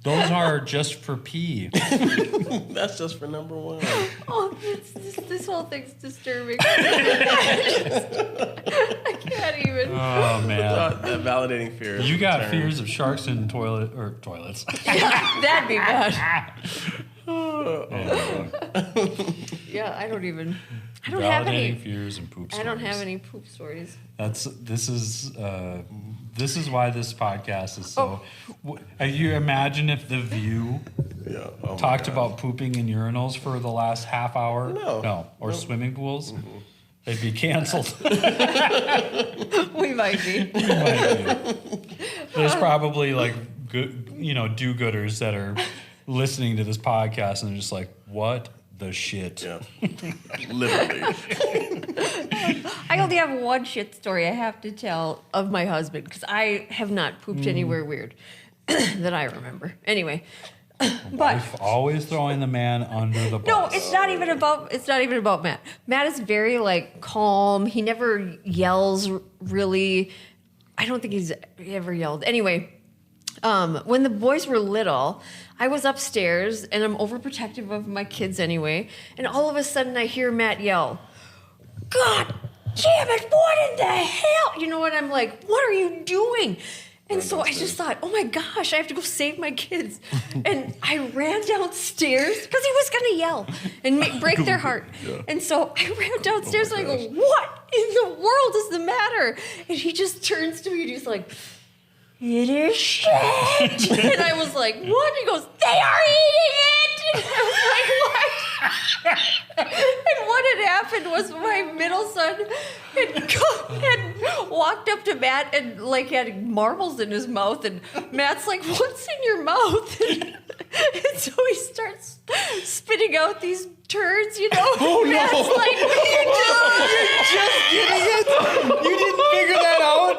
those are just for pee. That's just for number one. Oh, this whole thing's disturbing. I can't even. Oh man, that validating fear. You got fears of sharks in toilets. Yeah, that'd be bad. Yeah, I don't have any fears and poop stories. I don't have any poop stories. This is why this podcast is so. You imagine if The View talked about pooping in urinals for the last half hour? No, or swimming pools. Mm-hmm. They'd be canceled. We might be. There's probably like good, do-gooders that are listening to this podcast and they're just like, what the shit? Yeah. Literally. I only have one shit story I have to tell of my husband because I have not pooped anywhere weird that I remember. Anyway. But always throwing the man under the bus. No, it's not even about Matt. Matt is very like calm. He never yells really. I don't think he's ever yelled. Anyway, when the boys were little, I was upstairs and I'm overprotective of my kids anyway. And all of a sudden I hear Matt yell, "God damn it, what in the hell?" You know what? I'm like, what are you doing? And so I just thought, oh my gosh, I have to go save my kids. And I ran downstairs because he was going to yell and break their heart. Yeah. And so I ran downstairs and I go, what in the world is the matter? And he just turns to me and he's like, it is shit. And I was like, what? And he goes, they are eating it. And I was like, what? And what had happened was my middle son had walked up to Matt and like had marbles in his mouth, and Matt's like, what's in your mouth? And so he starts spitting out these turds, Oh, Matt's no. like, You're just getting it? You didn't figure that out?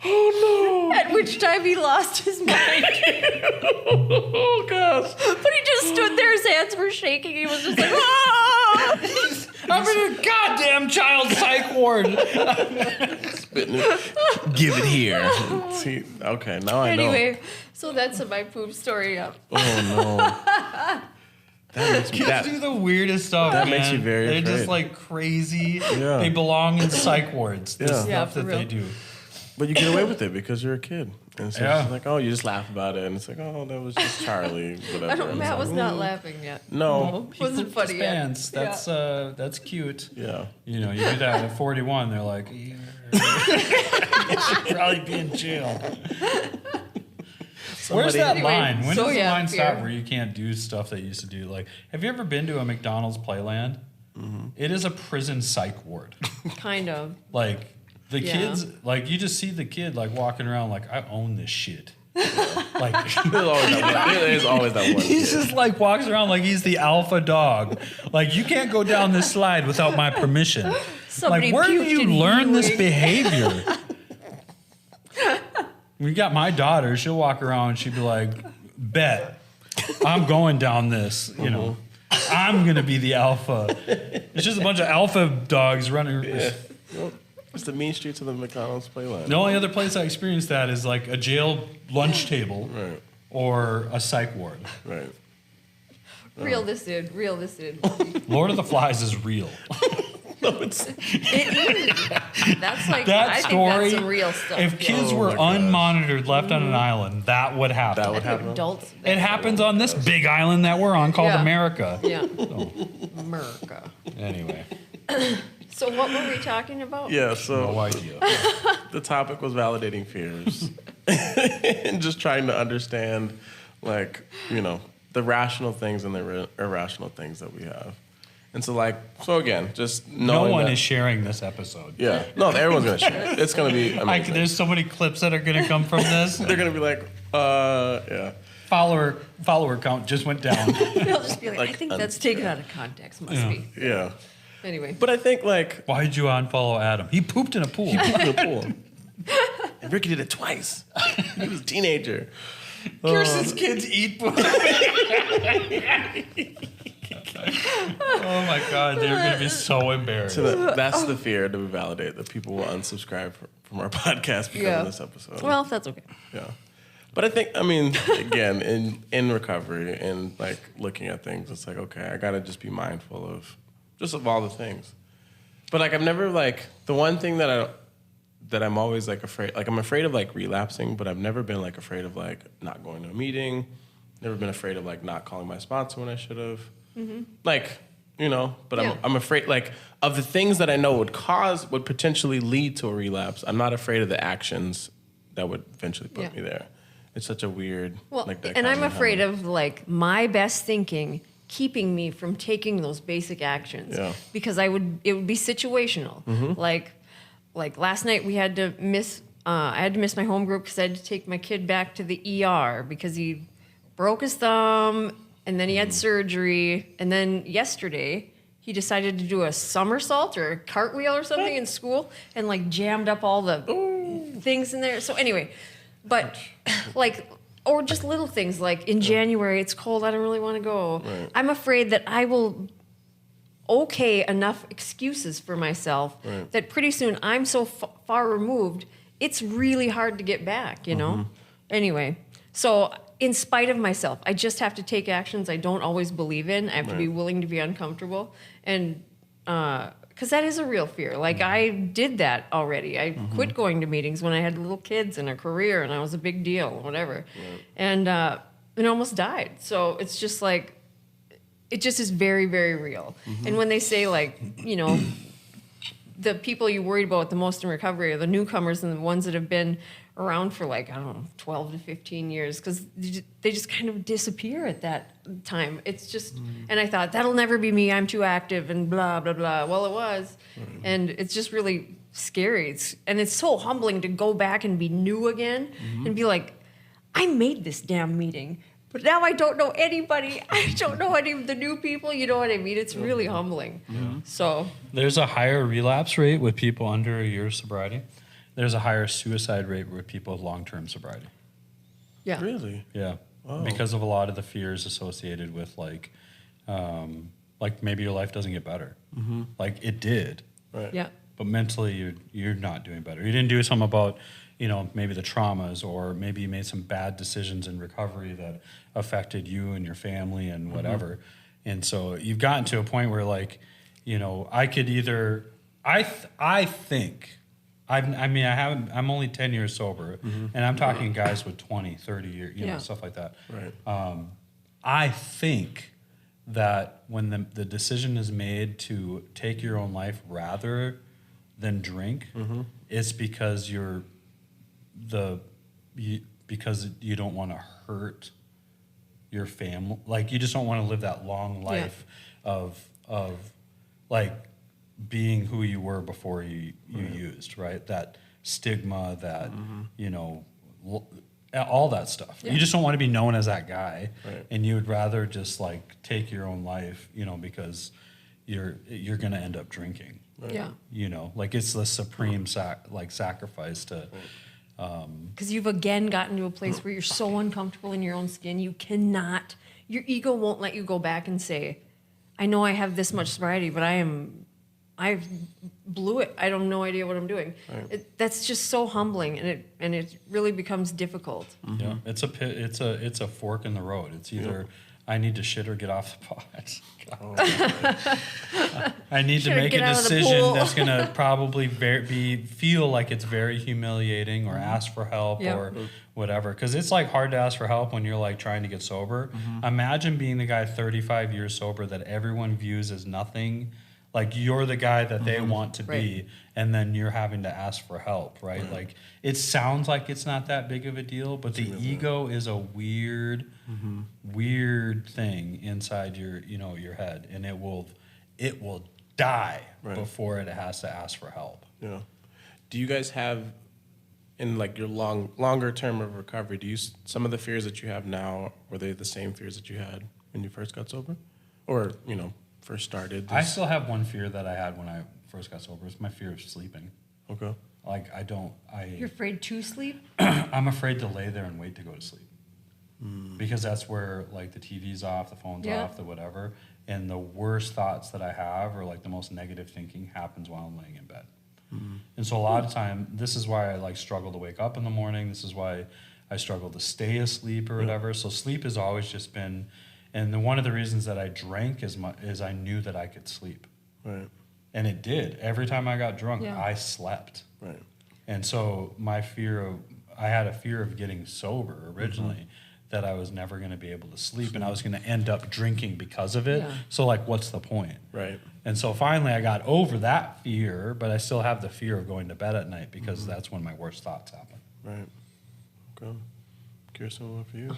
Oh no. At which time he lost his mind. Oh gosh. But he just stood there, his hands were shaking, he was just like, ah! I'm in a goddamn child psych ward. Spitting it. Give it here. See, okay, now I know. Anyway, so that's my poop story up. Oh no. Kids do the weirdest stuff. That makes you very They're afraid. just like crazy. Yeah. They belong in psych wards. The stuff that they do. But you get away with it because you're a kid. And so it's like, oh, you just laugh about it. And it's like, oh, that was just Charlie, whatever. Matt was not laughing yet. No. It wasn't funny yet. Pants. That's cute. Yeah. You do that at 41, they're like, you should probably be in jail. Where's that line? When does the line stop where you can't do stuff that you used to do? Like, have you ever been to a McDonald's Playland? Mm-hmm. It is a prison psych ward. Kind of. Like, the kids, like, you just see the kid, like, walking around like, I own this shit. Like, there's always that one. He's just, like, walks around like he's the alpha dog. Like, you can't go down this slide without my permission. Somebody like, where did you learn this behavior? We got my daughter. She'll walk around and she'd be like, bet, I'm going down this, I'm going to be the alpha. It's just a bunch of alpha dogs running. Yeah. It's the mean streets of the McDonald's Playland. The only other place I experienced that is like a jail lunch table or a psych ward. Right. Reel this in. Lord of the Flies is real. No, it's... That's like, that story, I think that's some real stuff. If kids were unmonitored, left on an island, that would happen. That would happen. Adults. It happens on this big island that we're on called America. Yeah. America. Anyway. So what were we talking about? Yeah, so... No idea. The topic was validating fears. And just trying to understand, like, the rational things and the irrational things that we have. And so, again, just knowing no one is sharing this episode. Yeah. No, everyone's going to share it. It's going to be amazing. There's so many clips that are going to come from this. They're going to be like, yeah. Follower count just went down. They'll just be like I think that's taken out of context. Must be. Yeah. Anyway. But I think, why did you unfollow Adam? He pooped in a pool. And Ricky did it twice. He was a teenager. Kirsten's kids eat pussy. Oh my God, they're going to be so embarrassed. So that's the fear, to validate that people will unsubscribe from our podcast because of this episode. Well, that's okay. Yeah. But I mean, again, in recovery and like looking at things, it's like, okay, I got to just be mindful of all the things. But like, I've never like, the one thing that I'm always like afraid, like I'm afraid of like relapsing, but I've never been like afraid of like not going to a meeting. Never been afraid of like not calling my sponsor when I should have. Mm-hmm. Like, but I'm afraid like of the things that I know would potentially lead to a relapse. I'm not afraid of the actions that would eventually put me there. It's such a weird, and I'm afraid of like my best thinking keeping me from taking those basic actions because it would be situational. Mm-hmm. Like last night we had to miss. I had to miss my home group because I had to take my kid back to the ER because he broke his thumb and then he had surgery. And then yesterday he decided to do a somersault or a cartwheel or something in school and like jammed up all the things in there. So anyway. But or just little things like in January, it's cold, I don't really want to go. Right. I'm afraid that I will enough excuses for myself that pretty soon I'm so far removed, it's really hard to get back, Anyway, so in spite of myself, I just have to take actions I don't always believe in. I have to be willing to be uncomfortable. And because that is a real fear. Like, I did that already. I quit going to meetings when I had little kids and a career, and I was a big deal, whatever. Right. And almost died. So it's just like, it just is very, very real. Mm-hmm. And when they say, like, the people you worried about the most in recovery are the newcomers and the ones that have been around for, like, I don't know, 12 to 15 years, because they just kind of disappear at that time. It's just, and I thought, that'll never be me, I'm too active, and blah, blah, blah. Well, it was. And it's just really scary. It's so humbling to go back and be new again and be like, I made this damn meeting, but now I don't know anybody. I don't know any of the new people. You know what I mean? It's really humbling. Yeah. So there's a higher relapse rate with people under a year's sobriety. There's a higher suicide rate with people with long-term sobriety. Yeah. Really? Yeah. Wow. Because of a lot of the fears associated with like maybe your life doesn't get better. Mm-hmm. Like it did. Right. Yeah. But mentally you're not doing better. You didn't do something about, maybe the traumas, or maybe you made some bad decisions in recovery that affected you and your family and whatever. And so you've gotten to a point where like, I could either, I think, I'm only 10 years sober, and I'm talking guys with 20, 30 years, stuff like that. Right. I think that when the decision is made to take your own life rather than drink, it's because because you don't want to hurt your family. Like, you just don't want to live that long life of like being who you were before you used, right? That stigma, that, all that stuff. Yeah. You just don't want to be known as that guy. Right. And you would rather just like take your own life, because you're going to end up drinking. Right. Yeah. Like it's the supreme sacrifice to, because you've again gotten to a place where you're so uncomfortable in your own skin, your ego won't let you go back and say, I know I have this much sobriety, but I blew it. I have no idea what I'm doing. Right. That's just so humbling, and it really becomes difficult. Mm-hmm. Yeah, it's a fork in the road. It's either I need to shit or get off the pot. I need to make a decision that's going to probably feel like it's very humiliating, or ask for help or whatever. Because it's like hard to ask for help when you're like trying to get sober. Mm-hmm. Imagine being the guy 35 years sober that everyone views as nothing. Like you're the guy that they want to be, and then you're having to ask for help, right? Like it sounds like it's not that big of a deal, but the ego is a weird thing inside your head, and it will die before it has to ask for help. Yeah. Do you guys have, in like your longer term of recovery, some of the fears that you have now, were they the same fears that you had when you first got sober, or first started? I still have one fear that I had when I first got sober. It's my fear of sleeping. Okay. Like You're afraid to sleep? I'm afraid to lay there and wait to go to sleep. because that's where like the TV's off, the phone's off, the whatever. And the worst thoughts that I have, or like the most negative thinking, happens while I'm laying in bed. And so a lot of time, this is why I like struggle to wake up in the morning. This is why I struggle to stay asleep or whatever. So sleep has always just been, and one of the reasons that I drank as much is I knew that I could sleep. Right. And it did. Every time I got drunk, I slept. Right. And so I had a fear of getting sober originally, that I was never going to be able to sleep, and I was going to end up drinking because of it. Yeah. So like, what's the point? Right. And so finally I got over that fear, but I still have the fear of going to bed at night because that's when my worst thoughts happen. Right. Okay. Kirsten, what for you?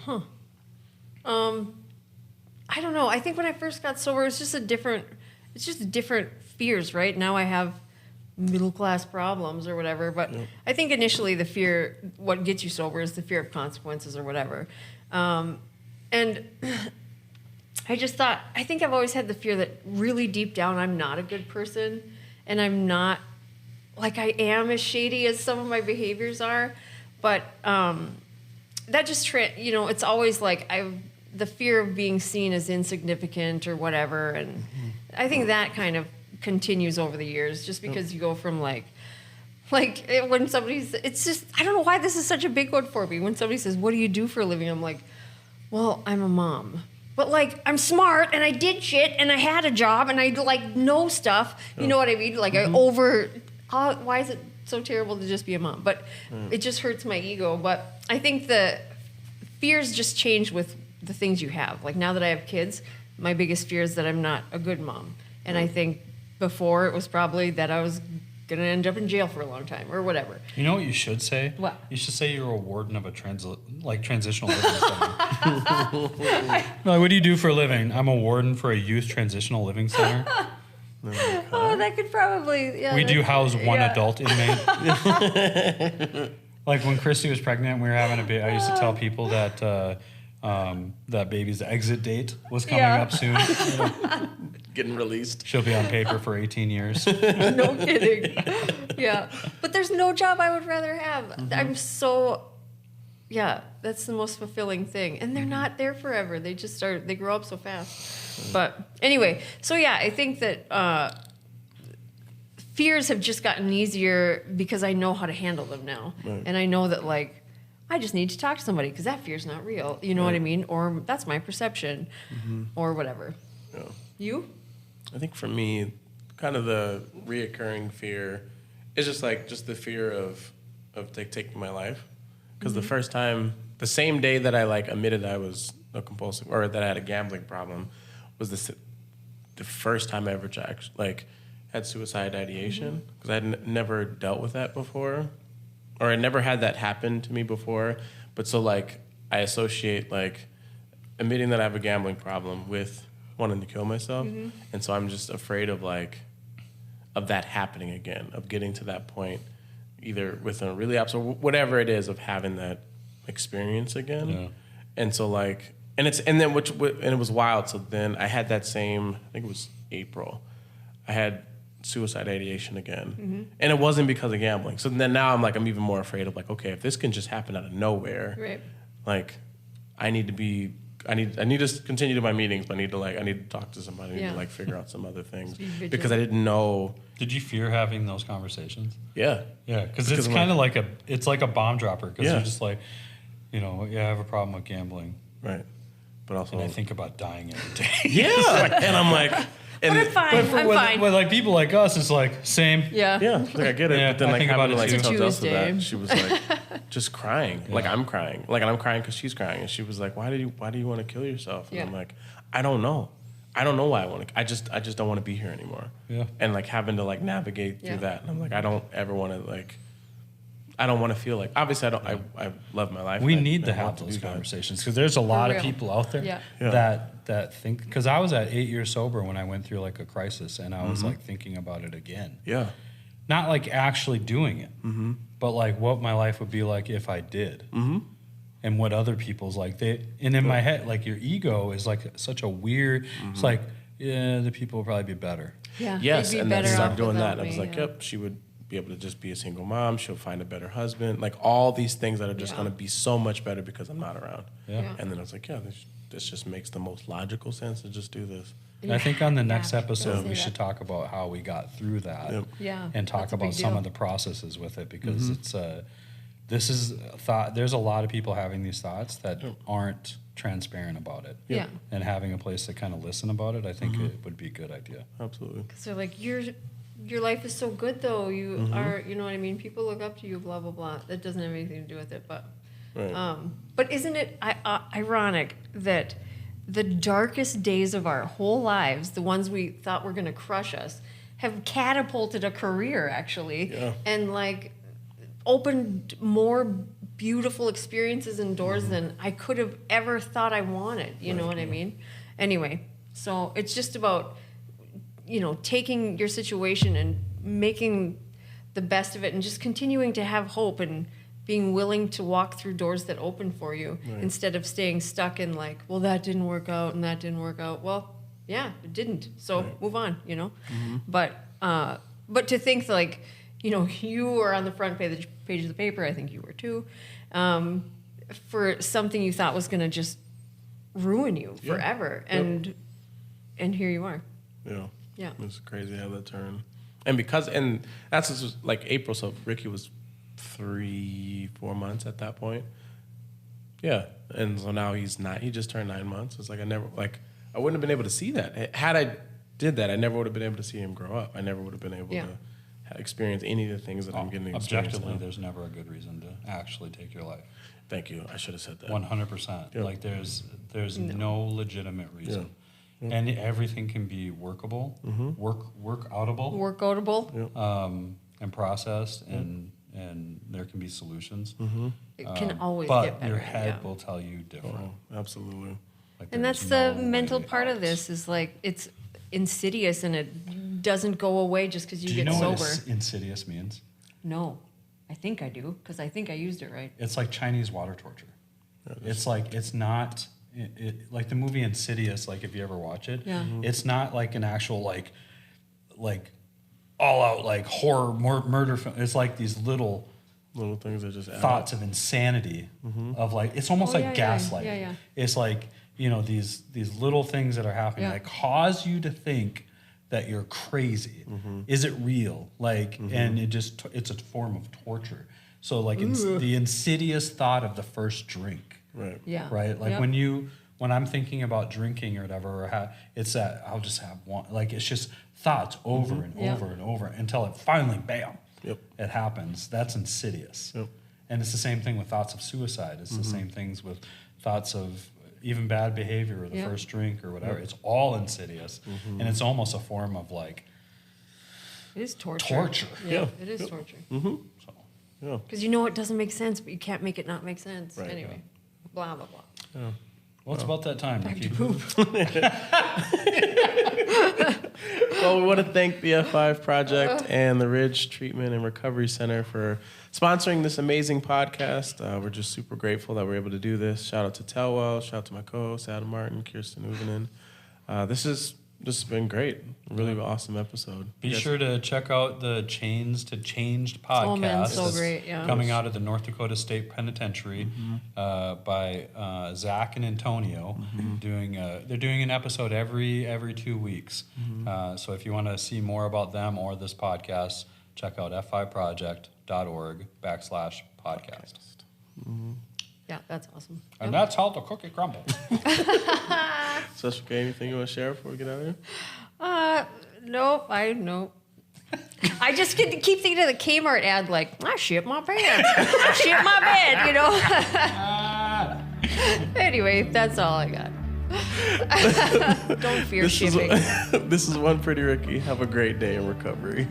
I don't know. I think when I first got sober, it's just different fears, right? Now I have middle class problems or whatever, but I think initially the fear, what gets you sober, is the fear of consequences or whatever. And I just thought, I think I've always had the fear that really deep down I'm not a good person, and I'm not, like, I am as shady as some of my behaviors are, but that just, it's always like the fear of being seen as insignificant or whatever, and I think that kind of continues over the years, just because you go from like when somebody's, it's just, I don't know why this is such a big one for me. When somebody says, what do you do for a living? I'm like, well, I'm a mom. But like, I'm smart and I did shit and I had a job and I like know stuff. You know what I mean? Like why is it so terrible to just be a mom? But it just hurts my ego. But I think the fears just change with the things you have. Like now that I have kids, my biggest fear is that I'm not a good mom. And I think before it was probably that I was going to end up in jail for a long time or whatever. You know what you should say? What? You should say you're a warden of a transitional living center. No, what do you do for a living? I'm a warden for a youth transitional living center. Oh, that could probably, We do house one adult inmate. Like when Christy was pregnant, we were having a baby. I used to tell people that that baby's exit date was coming up soon. Getting released. She'll be on paper for 18 years. No kidding. Yeah. But there's no job I would rather have. I'm so, that's the most fulfilling thing. And they're not there forever. They just they grow up so fast. But anyway, so I think that fears have just gotten easier because I know how to handle them now. Right. And I know that, like, I just need to talk to somebody because that fear's not real. You know what I mean? Or that's my perception or whatever. Yeah. You? I think for me, kind of the reoccurring fear is just the fear of taking my life. Because the same day that I like admitted I was a compulsive, or that I had a gambling problem, was the first time I ever had suicide ideation. Because I had never dealt with that before, or I never had that happen to me before. But so like I associate like admitting that I have a gambling problem with wanting to kill myself. And so I'm just afraid of that happening again, of getting to that point, either with a relapse or whatever it is, of having that experience again. Yeah. And so and it was wild. So then I had that same, I think it was April, I had suicide ideation again. And it wasn't because of gambling. So then now I'm even more afraid of okay, if this can just happen out of nowhere, right. I need to continue to my meetings, but I need to talk to somebody, I need to figure out some other things because I didn't know. Did you fear having those conversations? Yeah. Yeah, because it's kind of it's like a bomb dropper, because you're just like, I have a problem with gambling. Right. But also, and I think about dying every day. Yeah. And I'm like, but I'm fine. I'm fine. But people like us, it's same. Yeah. Yeah. I get it. Yeah, but then I think about it too. Tell Jessica that, she was just crying. Yeah. I'm crying. And I'm crying because she's crying. And she was like, why do you want to kill yourself? And I'm like, I don't know. I don't know why I want to. I just don't want to be here anymore. Yeah. And having to navigate through that. And I'm like, I don't ever want to I don't want to feel obviously I love my life. We need to have those conversations, because there's a lot of people out there that think, because I was at 8 years sober when I went through a crisis, and I was thinking about it again. Yeah. Not actually doing it, but what my life would be like if I did. And what other people's and in my head, your ego is such a weird, it's the people will probably be better. Yeah. Yes. Be and better then I started off doing that. Me, I was yep, she would be able to just be a single mom. She'll find a better husband. Like all these things that are just going to be so much better because I'm not around. Yeah. And then I was like, this just makes the most logical sense to just do this. I think on the next episode, we should talk about how we got through that and talk about some of the processes with it, because this is a thought. There's a lot of people having these thoughts that aren't transparent about it. Yeah. And having a place to kind of listen about it, I think it would be a good idea. Absolutely. Because they're like, your life is so good, though. You are, you know what I mean? People look up to you, blah, blah, blah. That doesn't have anything to do with it. But isn't it ironic that the darkest days of our whole lives, the ones we thought were going to crush us, have catapulted a career, actually, and like opened more beautiful experiences and doors than I could have ever thought I wanted. You know what I mean? Anyway, so it's just about, taking your situation and making the best of it and just continuing to have hope and being willing to walk through doors that open for you instead of staying stuck in like, well, that didn't work out and that didn't work out. Well, yeah, it didn't. So move on, But to think like, you were on the front page of the paper, I think you were too, for something you thought was going to just ruin you forever. And here you are. Yeah. Yeah. It's crazy how that turned. And that's just like April, so Ricky was 3-4 months at that point. Yeah. And so now he just turned 9 months. It's like I wouldn't have been able to see that. Had I did that, I never would have been able to see him grow up. I never would have been able to experience any of the things that I'm getting to experience. Objectively, there's never a good reason to actually take your life. Thank you. I should have said that. 100%. Like there's no legitimate reason. And everything can be workable, workoutable, and processed, and there can be solutions. It can always but get better. Your head will tell you different. Oh, absolutely. Like and that's the mental part of this is like it's insidious and it doesn't go away just because you get sober. Do you know what insidious means? No. I think I do because I think I used it right. It's like Chinese water torture. It's like it's not... like the movie Insidious, like if you ever watch it, it's not like an actual like all out like horror murder film. It's like these little things that just thoughts of insanity of like it's almost like gaslighting. Yeah. It's like these little things that are happening that cause you to think that you're crazy. Is it real? Like and it's a form of torture. So like the insidious thought of the first drink. Right. Yeah. Right. Like when I'm thinking about drinking or whatever, it's that I'll just have one. Like it's just thoughts over and over and over until it finally, bam, it happens. That's insidious. Yep. And it's the same thing with thoughts of suicide. It's the same things with thoughts of even bad behavior or the first drink or whatever. It's all insidious, and it's almost a form of like. It is torture. Torture. Yeah, it is torture. So. Because it doesn't make sense, but you can't make it not make sense. Right. Anyway. Blah, blah, blah. Yeah. Well, it's about that time, Ricky. Well, we want to thank the F5 Project and the Ridge Treatment and Recovery Center for sponsoring this amazing podcast. We're just super grateful that we're able to do this. Shout out to Telwell. Shout out to my co-host, Adam Martin, Kirsten Huovinen. This has been great. Really awesome episode. Be sure to check out the Chains to Changed podcast. Oh man, so great! Yeah, coming out of the North Dakota State Penitentiary by Zach and Antonio. They're doing an episode every 2 weeks. So if you want to see more about them or this podcast, check out f5project.org/podcast. Yeah, that's awesome. And that's how the cookie crumbles. So, okay, anything you want to share before we get out of here? Nope. I just keep thinking of the Kmart ad, like, I shit my pants. I shit my bed, Anyway, that's all I got. Don't fear shipping. This is One Pretty Ricky. Have a great day in recovery.